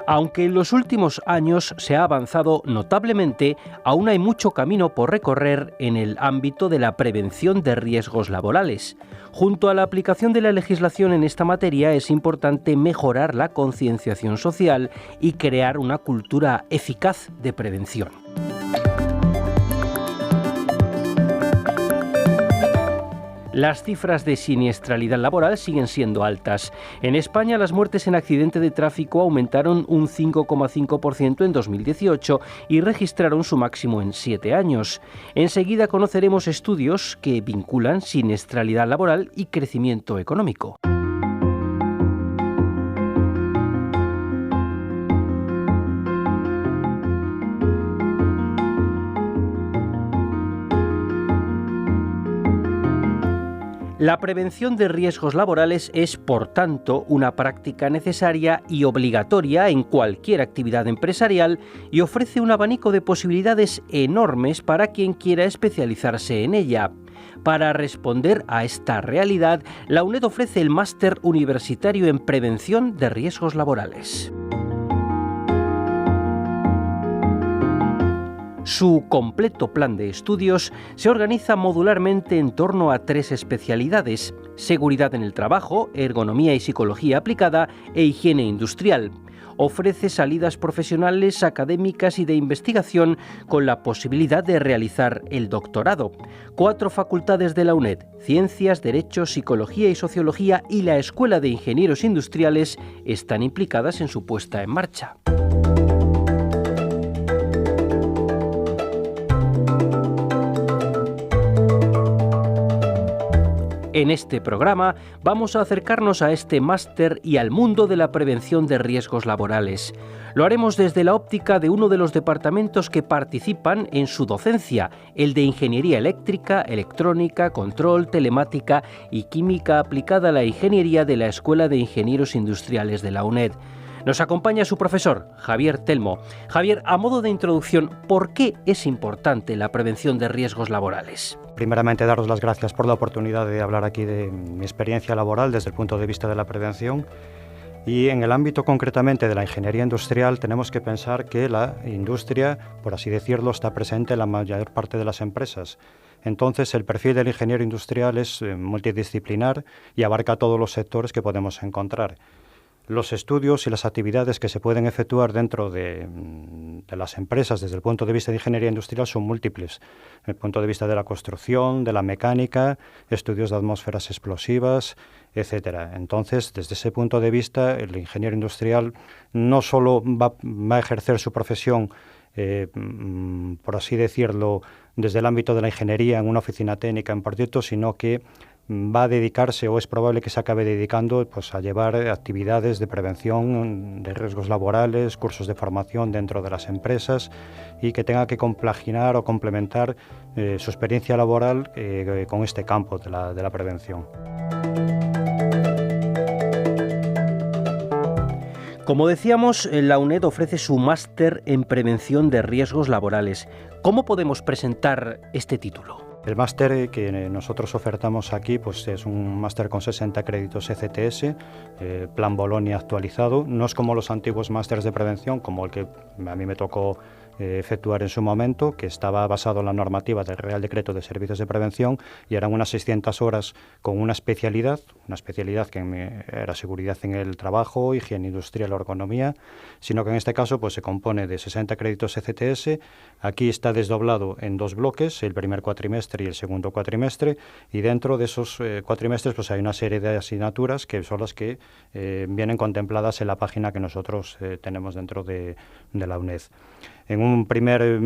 Aunque en los últimos años se ha avanzado notablemente, aún hay mucho camino por recorrer en el ámbito de la prevención de riesgos laborales. Junto a la aplicación de la legislación en esta materia, es importante mejorar la concienciación social y crear una cultura eficaz de prevención. Las cifras de siniestralidad laboral siguen siendo altas. En España, las muertes en accidente de tráfico aumentaron un 5,5% en 2018 y registraron su máximo en 7 años. Enseguida conoceremos estudios que vinculan siniestralidad laboral y crecimiento económico. La prevención de riesgos laborales es, por tanto, una práctica necesaria y obligatoria en cualquier actividad empresarial y ofrece un abanico de posibilidades enormes para quien quiera especializarse en ella. Para responder a esta realidad, la UNED ofrece el Máster Universitario en Prevención de Riesgos Laborales. Su completo plan de estudios se organiza modularmente en torno a 3 especialidades: seguridad en el trabajo, ergonomía y psicología aplicada e higiene industrial. Ofrece salidas profesionales, académicas y de investigación con la posibilidad de realizar el doctorado. 4 facultades de la UNED, Ciencias, Derecho, Psicología y Sociología, y la Escuela de Ingenieros Industriales están implicadas en su puesta en marcha. En este programa vamos a acercarnos a este máster y al mundo de la prevención de riesgos laborales. Lo haremos desde la óptica de uno de los departamentos que participan en su docencia, el de Ingeniería Eléctrica, Electrónica, Control, Telemática y Química aplicada a la Ingeniería de la Escuela de Ingenieros Industriales de la UNED. Nos acompaña su profesor, Javier Telmo. Javier, a modo de introducción, ¿por qué es importante la prevención de riesgos laborales? Primeramente, daros las gracias por la oportunidad de hablar aquí de mi experiencia laboral desde el punto de vista de la prevención. Y en el ámbito concretamente de la ingeniería industrial, tenemos que pensar que la industria, por así decirlo, está presente en la mayor parte de las empresas. Entonces, el perfil del ingeniero industrial es multidisciplinar y abarca todos los sectores que podemos encontrar. Los estudios y las actividades que se pueden efectuar dentro de las empresas desde el punto de vista de ingeniería industrial son múltiples. Desde el punto de vista de la construcción, de la mecánica, estudios de atmósferas explosivas, etcétera. Entonces, desde ese punto de vista, el ingeniero industrial no solo va a ejercer su profesión, por así decirlo, desde el ámbito de la ingeniería en una oficina técnica en proyectos, sino que va a dedicarse, o es probable que se acabe dedicando, pues, a llevar actividades de prevención de riesgos laborales, cursos de formación dentro de las empresas, y que tenga que compaginar o complementar su experiencia laboral con este campo de la prevención. Como decíamos, la UNED ofrece su máster en prevención de riesgos laborales. ¿Cómo podemos presentar este título? El máster que nosotros ofertamos aquí, pues, es un máster con 60 créditos ECTS, Plan Bolonia actualizado. No es como los antiguos másteres de prevención, como el que a mí me tocó efectuar en su momento, que estaba basado en la normativa del Real Decreto de Servicios de Prevención, y eran unas 600 horas con una especialidad que era seguridad en el trabajo, higiene industrial o ergonomía, sino que en este caso, pues, se compone de 60 créditos ECTS. Aquí está desdoblado en 2 bloques, el primer cuatrimestre y el segundo cuatrimestre, y dentro de esos cuatrimestres, pues, hay una serie de asignaturas que son las que vienen contempladas en la página que nosotros tenemos dentro de la UNED. En un primer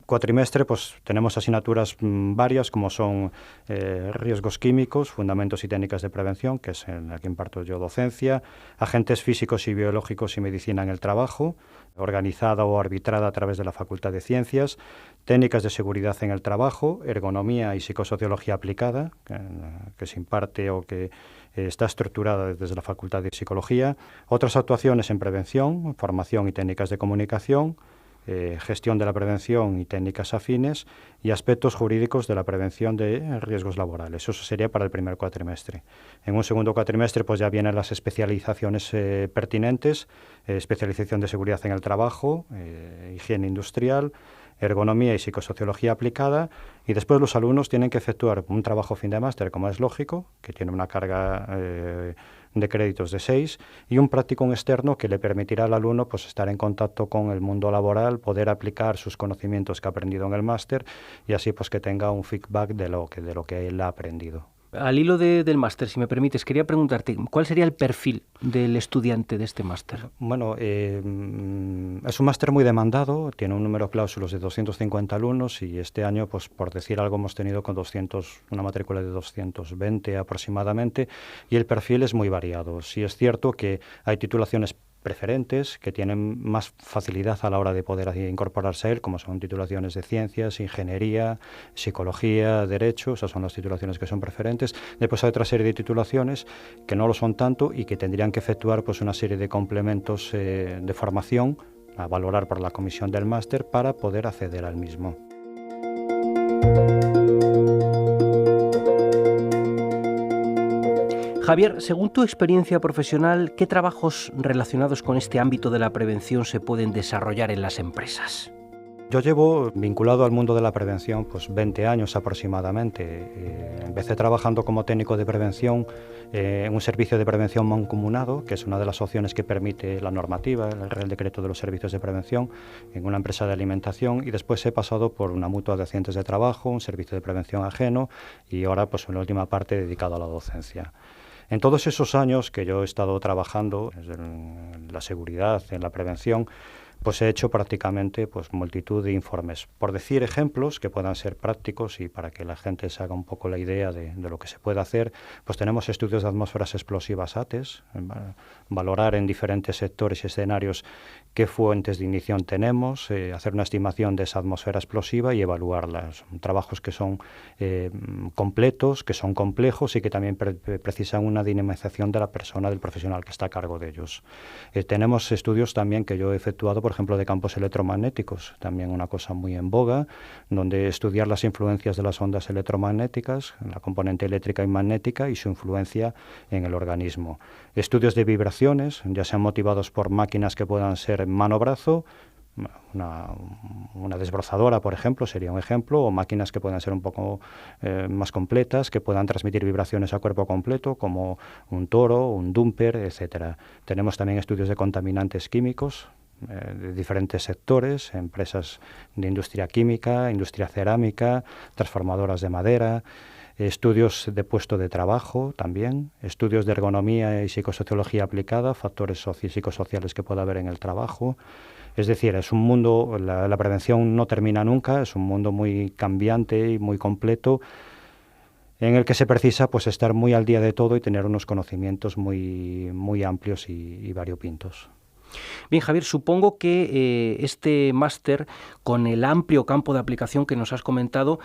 cuatrimestre, pues, tenemos asignaturas varias, como son riesgos químicos, fundamentos y técnicas de prevención, que es en la que imparto yo docencia, agentes físicos y biológicos y medicina en el trabajo, organizada o arbitrada a través de la Facultad de Ciencias, técnicas de seguridad en el trabajo, ergonomía y psicosociología aplicada, que se imparte o que está estructurada desde la Facultad de Psicología, otras actuaciones en prevención, formación y técnicas de comunicación, gestión de la prevención y técnicas afines, y aspectos jurídicos de la prevención de riesgos laborales. Eso sería para el primer cuatrimestre. En un segundo cuatrimestre pues ya vienen las especializaciones pertinentes, especialización de seguridad en el trabajo, higiene industrial, ergonomía y psicosociología aplicada, y después los alumnos tienen que efectuar un trabajo fin de máster, como es lógico, que tiene una carga de créditos de 6, y un practicum externo que le permitirá al alumno pues estar en contacto con el mundo laboral, poder aplicar sus conocimientos que ha aprendido en el máster, y así pues que tenga un feedback de lo que él ha aprendido. Al hilo del máster, si me permites, quería preguntarte, ¿cuál sería el perfil del estudiante de este máster? Bueno, es un máster muy demandado, tiene un número de cláusulas de 250 alumnos, y este año, pues por decir algo, hemos tenido con una matrícula de 220 aproximadamente, y el perfil es muy variado. Sí es cierto que hay titulaciones preferentes que tienen más facilidad a la hora de poder incorporarse a él, como son titulaciones de ciencias, ingeniería, psicología, derecho. Esas son las titulaciones que son preferentes. Después hay otra serie de titulaciones que no lo son tanto y que tendrían que efectuar pues una serie de complementos de formación a valorar por la comisión del máster para poder acceder al mismo. Javier, según tu experiencia profesional, ¿qué trabajos relacionados con este ámbito de la prevención se pueden desarrollar en las empresas? Yo llevo vinculado al mundo de la prevención pues 20 años aproximadamente. Empecé trabajando como técnico de prevención en un servicio de prevención mancomunado, que es una de las opciones que permite la normativa, el Real Decreto de los Servicios de Prevención, en una empresa de alimentación, y después he pasado por una mutua de accidentes de trabajo, un servicio de prevención ajeno, y ahora pues en la última parte dedicado a la docencia. En todos esos años que yo he estado trabajando en la seguridad, en la prevención, pues he hecho prácticamente pues multitud de informes. Por decir ejemplos que puedan ser prácticos y para que la gente se haga un poco la idea de lo que se puede hacer, pues tenemos estudios de atmósferas explosivas ATES, valorar en diferentes sectores y escenarios qué fuentes de ignición tenemos, hacer una estimación de esa atmósfera explosiva y evaluarlas. Trabajos que son completos, que son complejos y que también precisan una dinamización de la persona, del profesional que está a cargo de ellos. Tenemos estudios también que yo he efectuado, por ejemplo, de campos electromagnéticos, también una cosa muy en boga, donde estudiar las influencias de las ondas electromagnéticas, la componente eléctrica y magnética y su influencia en el organismo. Estudios de vibraciones, ya sean motivados por máquinas que puedan ser mano-brazo, una desbrozadora, por ejemplo, sería un ejemplo, o máquinas que puedan ser un poco más completas, que puedan transmitir vibraciones a cuerpo completo, como un toro, un dumper, etcétera. Tenemos también estudios de contaminantes químicos, de diferentes sectores, empresas de industria química, industria cerámica, transformadoras de madera, estudios de puesto de trabajo también, estudios de ergonomía y psicosociología aplicada, factores psicosociales que pueda haber en el trabajo. Es decir, es un mundo, la prevención no termina nunca, es un mundo muy cambiante y muy completo, en el que se precisa pues estar muy al día de todo y tener unos conocimientos muy, muy amplios y variopintos. Bien, Javier, supongo que este máster, con el amplio campo de aplicación que nos has comentado,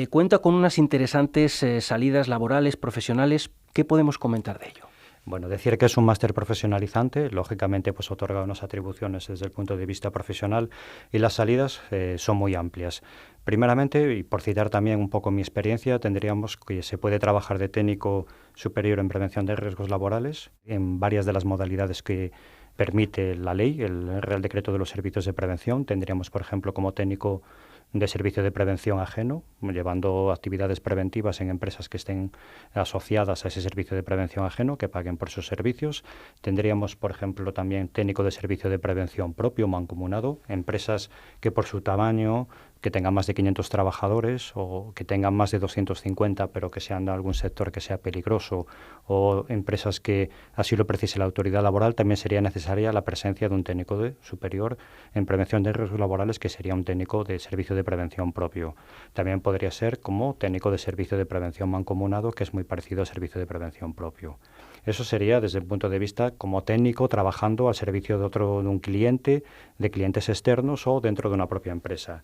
cuenta con unas interesantes salidas laborales, profesionales. ¿Qué podemos comentar de ello? Bueno, decir que es un máster profesionalizante, lógicamente pues otorga unas atribuciones desde el punto de vista profesional, y las salidas son muy amplias. Primeramente, y por citar también un poco mi experiencia, tendríamos que se puede trabajar de técnico superior en prevención de riesgos laborales en varias de las modalidades que permite la ley, el Real Decreto de los Servicios de Prevención. Tendríamos, por ejemplo, como técnico de servicio de prevención ajeno, llevando actividades preventivas en empresas que estén asociadas a ese servicio de prevención ajeno, que paguen por sus servicios. Tendríamos, por ejemplo, también técnico de servicio de prevención propio, mancomunado, empresas que por su tamaño, que tengan más de 500 trabajadores o que tengan más de 250, pero que sean de algún sector que sea peligroso, o empresas que así lo precise la autoridad laboral, también sería necesaria la presencia de un técnico superior en prevención de riesgos laborales, que sería un técnico de servicio de prevención propio. También podría ser como técnico de servicio de prevención mancomunado, que es muy parecido al servicio de prevención propio. Eso sería desde el punto de vista como técnico trabajando al servicio de un cliente, de clientes externos o dentro de una propia empresa.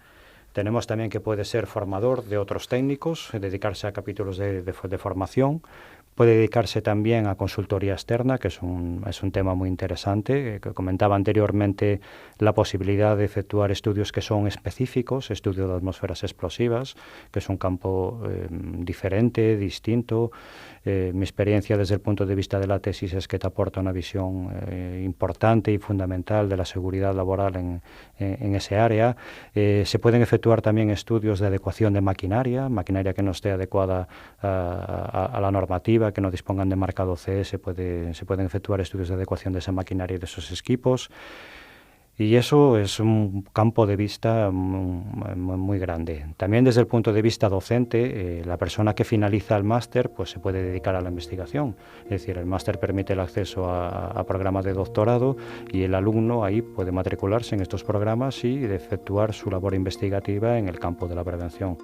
Tenemos también que puede ser formador de otros técnicos, dedicarse a capítulos de formación. Puede dedicarse también a consultoría externa, que es un tema muy interesante. Que comentaba anteriormente la posibilidad de efectuar estudios que son específicos, estudio de atmósferas explosivas, que es un campo diferente, distinto. Mi experiencia desde el punto de vista de la tesis es que te aporta una visión importante y fundamental de la seguridad laboral en ese área. Se pueden efectuar también estudios de adecuación de maquinaria que no esté adecuada a la normativa, que no dispongan de marcado CE, se pueden efectuar estudios de adecuación de esa maquinaria y de esos equipos. Y eso es un campo de vista muy grande. También desde el punto de vista docente, la persona que finaliza el máster pues se puede dedicar a la investigación. Es decir, el máster permite el acceso a programas de doctorado y el alumno ahí puede matricularse en estos programas y efectuar su labor investigativa en el campo de la prevención.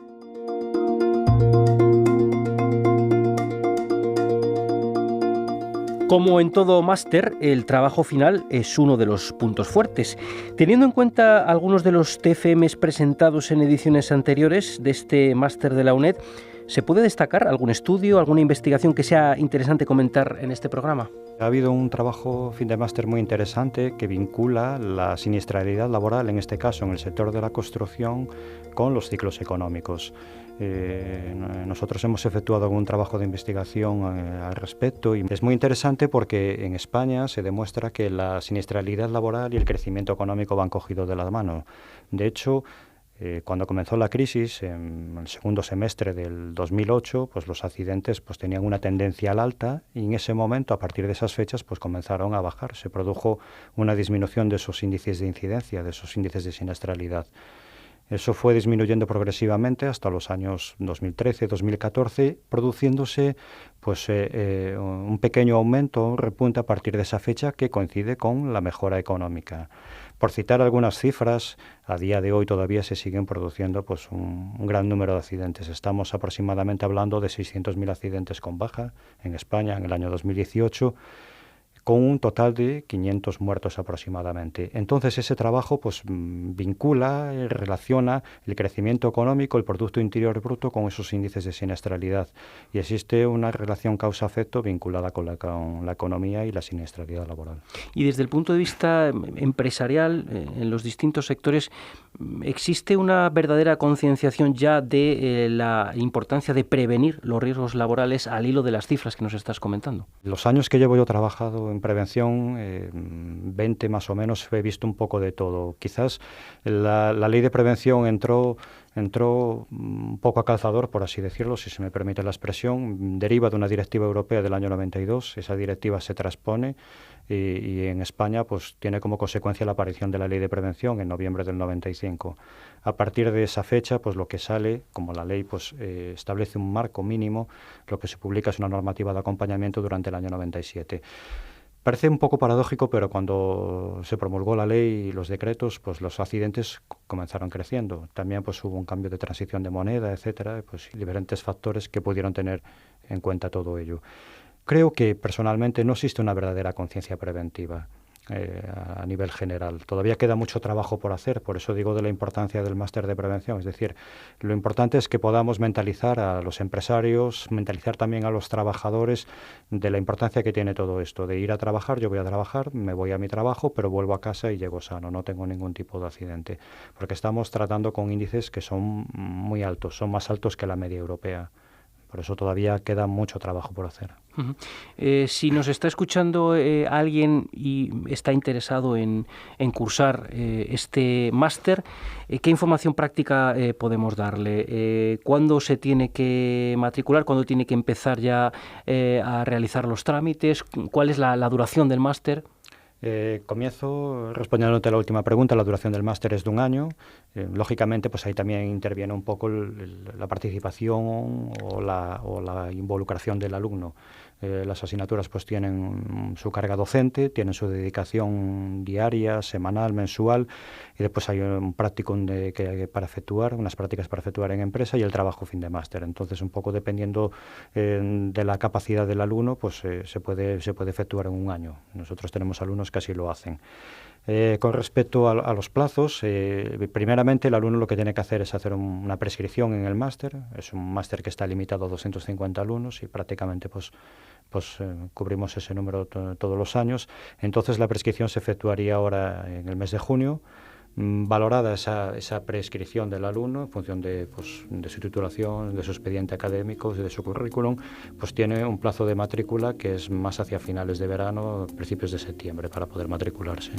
Como en todo máster, el trabajo final es uno de los puntos fuertes. Teniendo en cuenta algunos de los TFMs presentados en ediciones anteriores de este máster de la UNED, ¿se puede destacar algún estudio, alguna investigación que sea interesante comentar en este programa? Ha habido un trabajo fin de máster muy interesante que vincula la siniestralidad laboral, en este caso en el sector de la construcción, con los ciclos económicos. Nosotros hemos efectuado algún trabajo de investigación al respecto y es muy interesante porque en España se demuestra que la siniestralidad laboral y el crecimiento económico van cogidos de la mano. De hecho, cuando comenzó la crisis, en el segundo semestre del 2008, pues los accidentes pues tenían una tendencia al alta y en ese momento, a partir de esas fechas, pues comenzaron a bajar. Se produjo una disminución de esos índices de incidencia, de esos índices de siniestralidad. Eso fue disminuyendo progresivamente hasta los años 2013-2014, produciéndose pues, un pequeño aumento, un repunte a partir de esa fecha que coincide con la mejora económica. Por citar algunas cifras, a día de hoy todavía se siguen produciendo pues, un gran número de accidentes. Estamos aproximadamente hablando de 600.000 accidentes con baja en España en el año 2018, con un total de 500 muertos aproximadamente. Entonces ese trabajo pues vincula, relaciona el crecimiento económico, el Producto Interior Bruto con esos índices de siniestralidad y existe una relación causa-efecto vinculada con la economía y la siniestralidad laboral. Y desde el punto de vista empresarial, en los distintos sectores, ¿existe una verdadera concienciación ya de la importancia de prevenir los riesgos laborales al hilo de las cifras que nos estás comentando? Los años que llevo yo trabajado en prevención, 20 más o menos, he visto un poco de todo. Quizás la ley de prevención entró un poco a calzador, por así decirlo, si se me permite la expresión, deriva de una directiva europea del año 92, esa directiva se transpone y en España pues tiene como consecuencia la aparición de la ley de prevención en noviembre del 95. A partir de esa fecha, pues lo que sale, como la ley pues establece un marco mínimo, lo que se publica es una normativa de acompañamiento durante el año 97. Parece un poco paradójico, pero cuando se promulgó la ley y los decretos, pues los accidentes comenzaron creciendo. También pues hubo un cambio de transición de moneda, etcétera, pues diferentes factores que pudieron tener en cuenta todo ello. Creo que personalmente no existe una verdadera conciencia preventiva a nivel general. Todavía queda mucho trabajo por hacer, por eso digo de la importancia del máster de prevención. Es decir, lo importante es que podamos mentalizar a los empresarios, mentalizar también a los trabajadores de la importancia que tiene todo esto, de ir a trabajar, yo voy a trabajar, me voy a mi trabajo, pero vuelvo a casa y llego sano, no tengo ningún tipo de accidente, porque estamos tratando con índices que son muy altos, son más altos que la media europea. Por eso todavía queda mucho trabajo por hacer. Si nos está escuchando alguien y está interesado en cursar este máster, ¿qué información práctica podemos darle? ¿Cuándo se tiene que matricular? ¿Cuándo tiene que empezar ya a realizar los trámites? ¿Cuál es la duración del máster? Comienzo respondiéndote a la última pregunta. La duración del máster es de un año. Lógicamente, pues ahí también interviene un poco la participación o la involucración del alumno. Las asignaturas pues tienen su carga docente, tienen su dedicación diaria, semanal, mensual, y después hay un practicum para efectuar, unas prácticas para efectuar en empresa y el trabajo fin de máster. Entonces, un poco dependiendo de la capacidad del alumno, pues se puede efectuar en un año. Nosotros tenemos alumnos que así lo hacen. Con respecto a los plazos, primeramente el alumno lo que tiene que hacer es hacer una prescripción en el máster. Es un máster que está limitado a 250 alumnos y prácticamente cubrimos ese número todos los años. Entonces la prescripción se efectuaría ahora en el mes de junio. Valorada esa prescripción del alumno en función de su titulación, de su expediente académico, de su currículum, pues tiene un plazo de matrícula que es más hacia finales de verano, principios de septiembre, para poder matricularse.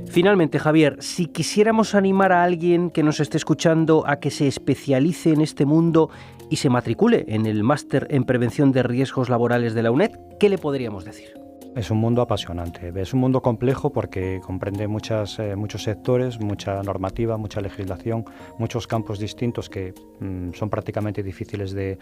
Finalmente, Javier, si quisiéramos animar a alguien que nos esté escuchando a que se especialice en este mundo y se matricule en el Máster en Prevención de Riesgos Laborales de la UNED, ¿qué le podríamos decir? Es un mundo apasionante, es un mundo complejo porque comprende muchos sectores, mucha normativa, mucha legislación, muchos campos distintos que son prácticamente difíciles de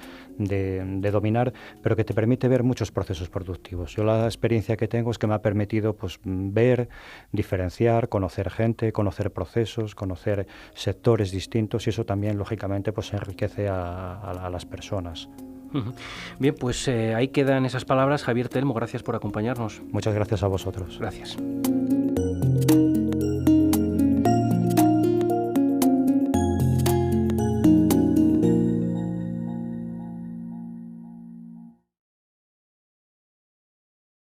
dominar, pero que te permite ver muchos procesos productivos. Yo la experiencia que tengo es que me ha permitido ver, diferenciar, conocer gente, conocer procesos, conocer sectores distintos y eso también, lógicamente, enriquece a las personas. Bien, pues ahí quedan esas palabras. Javier Telmo, gracias por acompañarnos. Muchas gracias a vosotros. Gracias.